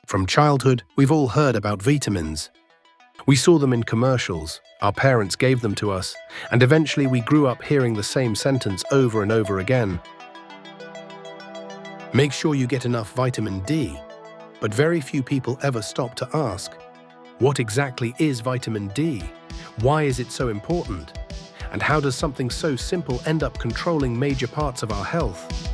From childhood, we've all heard about vitamins. We saw them in commercials, our parents gave them to us, and eventually we grew up hearing the same sentence over and over again. Make sure you get enough vitamin D, but very few people ever stop to ask, what exactly is vitamin D? Why is it so important? And how does something so simple end up controlling major parts of our health?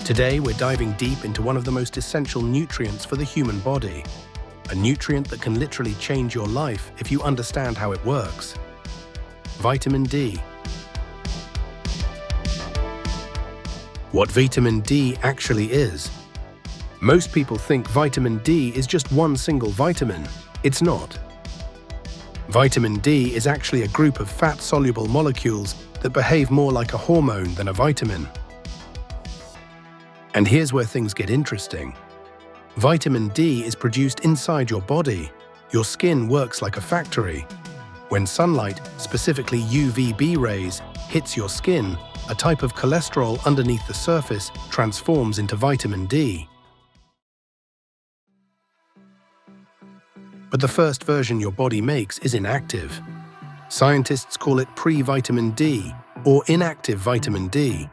Today, we're diving deep into one of the most essential nutrients for the human body. A nutrient that can literally change your life if you understand how it works. Vitamin D. What vitamin D actually is. Most people think vitamin D is just one single vitamin. It's not. Vitamin D is actually a group of fat-soluble molecules that behave more like a hormone than a vitamin. And here's where things get interesting. Vitamin D is produced inside your body. Your skin works like a factory. When sunlight, specifically UVB rays, hits your skin, a type of cholesterol underneath the surface transforms into vitamin D. But the first version your body makes is inactive. Scientists call it pre-vitamin D or inactive vitamin D.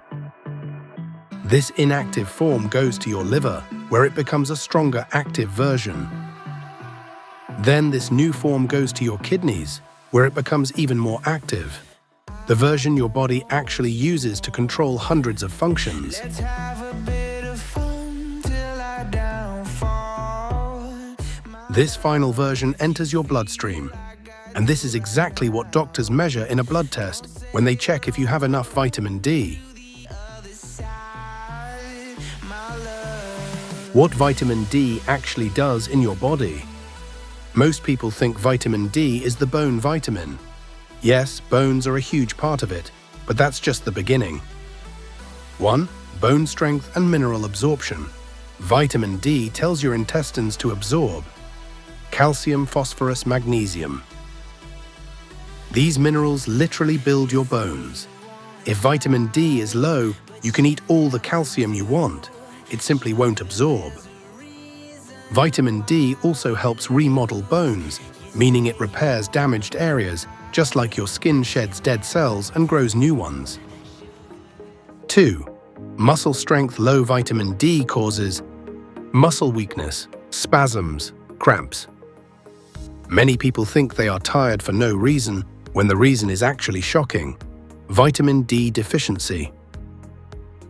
This inactive form goes to your liver, where it becomes a stronger active version. Then this new form goes to your kidneys, where it becomes even more active. The version your body actually uses to control hundreds of functions. This final version enters your bloodstream. And this is exactly what doctors measure in a blood test when they check if you have enough vitamin D. What vitamin D actually does in your body. Most people think vitamin D is the bone vitamin. Yes, bones are a huge part of it, but that's just the beginning. 1. Bone strength and mineral absorption. Vitamin D tells your intestines to absorb calcium, phosphorus, magnesium. These minerals literally build your bones. If vitamin D is low, you can eat all the calcium you want. It simply won't absorb. Vitamin D also helps remodel bones, meaning it repairs damaged areas, just like your skin sheds dead cells and grows new ones. 2. Muscle strength. Low vitamin D causes muscle weakness, spasms, cramps. Many people think they are tired for no reason, when the reason is actually shocking. Vitamin D deficiency.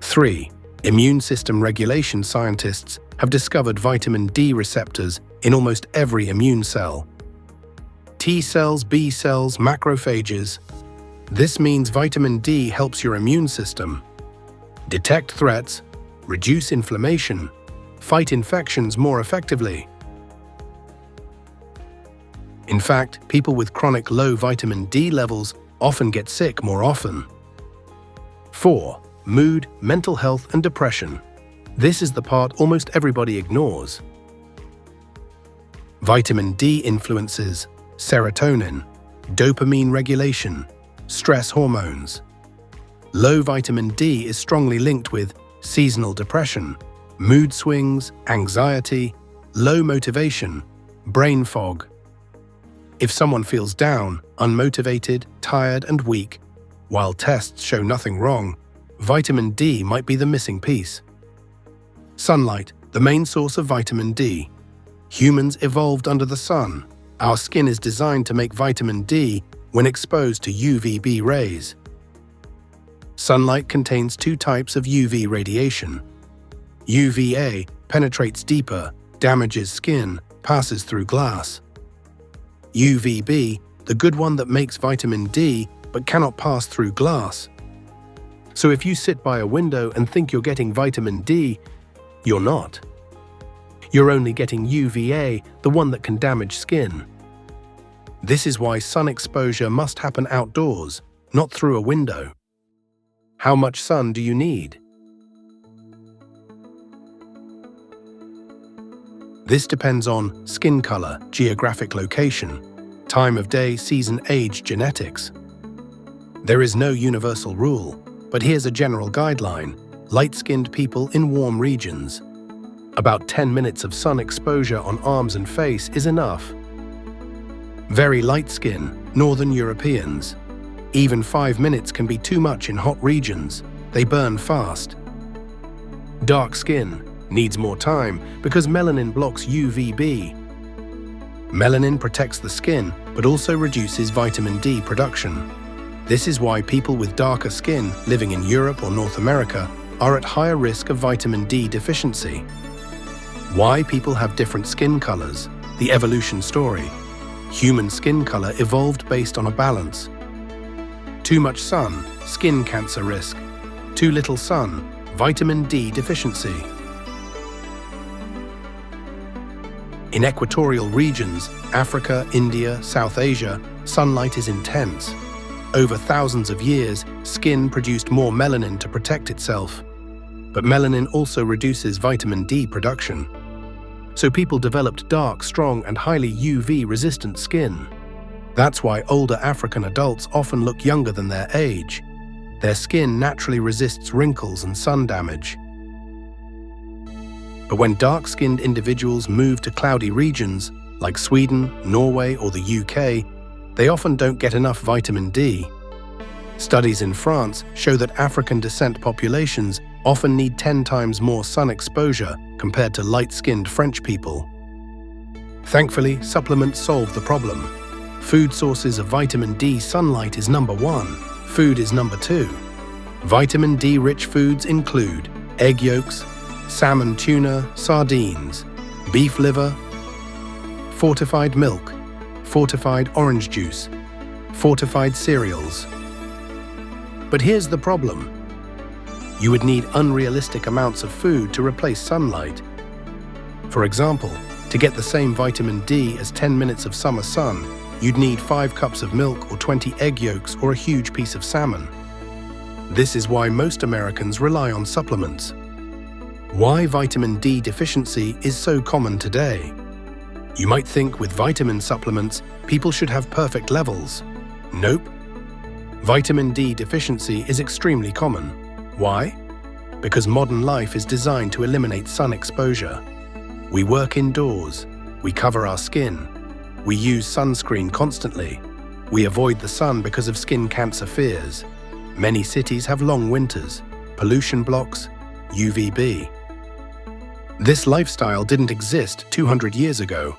3. Immune system regulation. Scientists have discovered vitamin D receptors in almost every immune cell. T cells, B cells, macrophages. This means vitamin D helps your immune system detect threats, reduce inflammation, fight infections more effectively. In fact, people with chronic low vitamin D levels often get sick more often. 4. Mood, mental health, and depression. This is the part almost everybody ignores. Vitamin D influences serotonin, dopamine regulation, stress hormones. Low vitamin D is strongly linked with seasonal depression, mood swings, anxiety, low motivation, brain fog. If someone feels down, unmotivated, tired, and weak, while tests show nothing wrong, vitamin D might be the missing piece. Sunlight, the main source of vitamin D. Humans evolved under the sun. Our skin is designed to make vitamin D when exposed to UVB rays. Sunlight contains 2 types of UV radiation. UVA penetrates deeper, damages skin, passes through glass. UVB, the good one that makes vitamin D but cannot pass through glass. So if you sit by a window and think you're getting vitamin D, you're not. You're only getting UVA, the one that can damage skin. This is why sun exposure must happen outdoors, not through a window. How much sun do you need? This depends on skin color, geographic location, time of day, season, age, genetics. There is no universal rule, but here's a general guideline: light-skinned people in warm regions. About 10 minutes of sun exposure on arms and face is enough. Very light skin, Northern Europeans. Even 5 minutes can be too much in hot regions. They burn fast. Dark skin needs more time because melanin blocks UVB. Melanin protects the skin, but also reduces vitamin D production. This is why people with darker skin living in Europe or North America are at higher risk of vitamin D deficiency. Why people have different skin colors, the evolution story. Human skin color evolved based on a balance. Too much sun, skin cancer risk. Too little sun, vitamin D deficiency. In equatorial regions, Africa, India, South Asia, sunlight is intense. Over thousands of years, skin produced more melanin to protect itself. But melanin also reduces vitamin D production. So people developed dark, strong, and highly UV-resistant skin. That's why older African adults often look younger than their age. Their skin naturally resists wrinkles and sun damage. But when dark-skinned individuals move to cloudy regions, like Sweden, Norway, or the UK, they often don't get enough vitamin D. Studies in France show that African descent populations often need 10 times more sun exposure compared to light-skinned French people. Thankfully, supplements solve the problem. Food sources of vitamin D sunlight is number 1. Food is number 2. Vitamin D-rich foods include egg yolks, salmon, tuna, sardines, beef liver, fortified milk, fortified orange juice, fortified cereals. But here's the problem. You would need unrealistic amounts of food to replace sunlight. For example, to get the same vitamin D as 10 minutes of summer sun, you'd need 5 cups of milk or 20 egg yolks or a huge piece of salmon. This is why most Americans rely on supplements. Why vitamin D deficiency is so common today. You might think with vitamin supplements, people should have perfect levels. Nope. Vitamin D deficiency is extremely common. Why? Because modern life is designed to eliminate sun exposure. We work indoors. We cover our skin. We use sunscreen constantly. We avoid the sun because of skin cancer fears. Many cities have long winters, pollution blocks, UVB. This lifestyle didn't exist 200 years ago.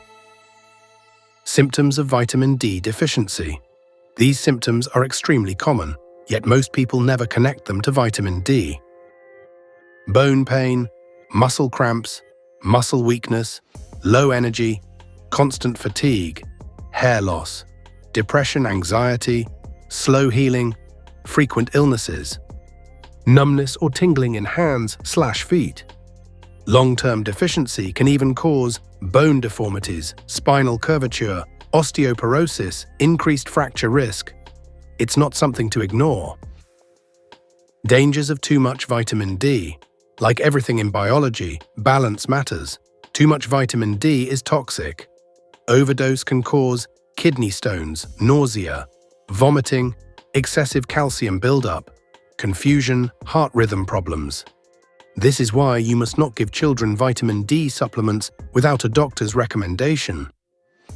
Symptoms of vitamin D deficiency. These symptoms are extremely common, yet most people never connect them to vitamin D. Bone pain, muscle cramps, muscle weakness, low energy, constant fatigue, hair loss, depression, anxiety, slow healing, frequent illnesses, numbness or tingling in hands/feet. Long-term deficiency can even cause bone deformities, spinal curvature, osteoporosis, increased fracture risk. It's not something to ignore. Dangers of too much vitamin D. Like everything in biology, balance matters. Too much vitamin D is toxic. Overdose can cause kidney stones, nausea, vomiting, excessive calcium buildup, confusion, heart rhythm problems. This is why you must not give children vitamin D supplements without a doctor's recommendation.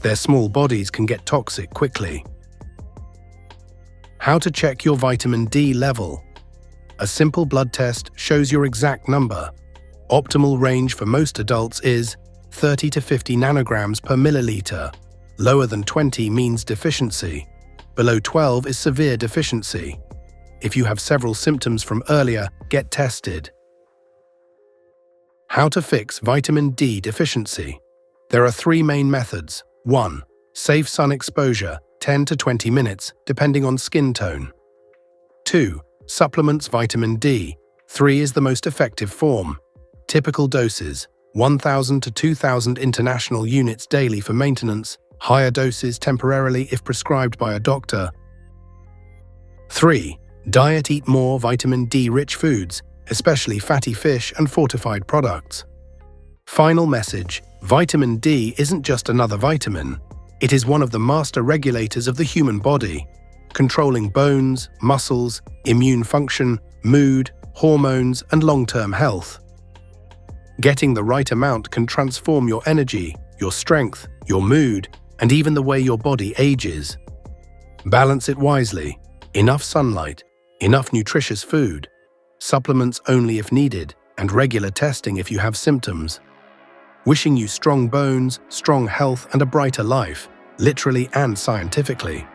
Their small bodies can get toxic quickly. How to check your vitamin D level. A simple blood test shows your exact number. Optimal range for most adults is 30 to 50 nanograms per milliliter. Lower than 20 means deficiency. Below 12 is severe deficiency. If you have several symptoms from earlier, get tested. How to fix vitamin D deficiency. There are 3 main methods. 1. Safe sun exposure, 10 to 20 minutes, depending on skin tone. 2. Supplements vitamin D. 3 is the most effective form. Typical doses, 1,000 to 2,000 international units daily for maintenance, higher doses temporarily if prescribed by a doctor. 3. Diet. Eat more vitamin D-rich foods, especially fatty fish and fortified products. Final message: vitamin D isn't just another vitamin. It is one of the master regulators of the human body, controlling bones, muscles, immune function, mood, hormones, and long-term health. Getting the right amount can transform your energy, your strength, your mood, and even the way your body ages. Balance it wisely. Enough sunlight, enough nutritious food, supplements only if needed, and regular testing if you have symptoms. Wishing you strong bones, strong health, and a brighter life, literally and scientifically.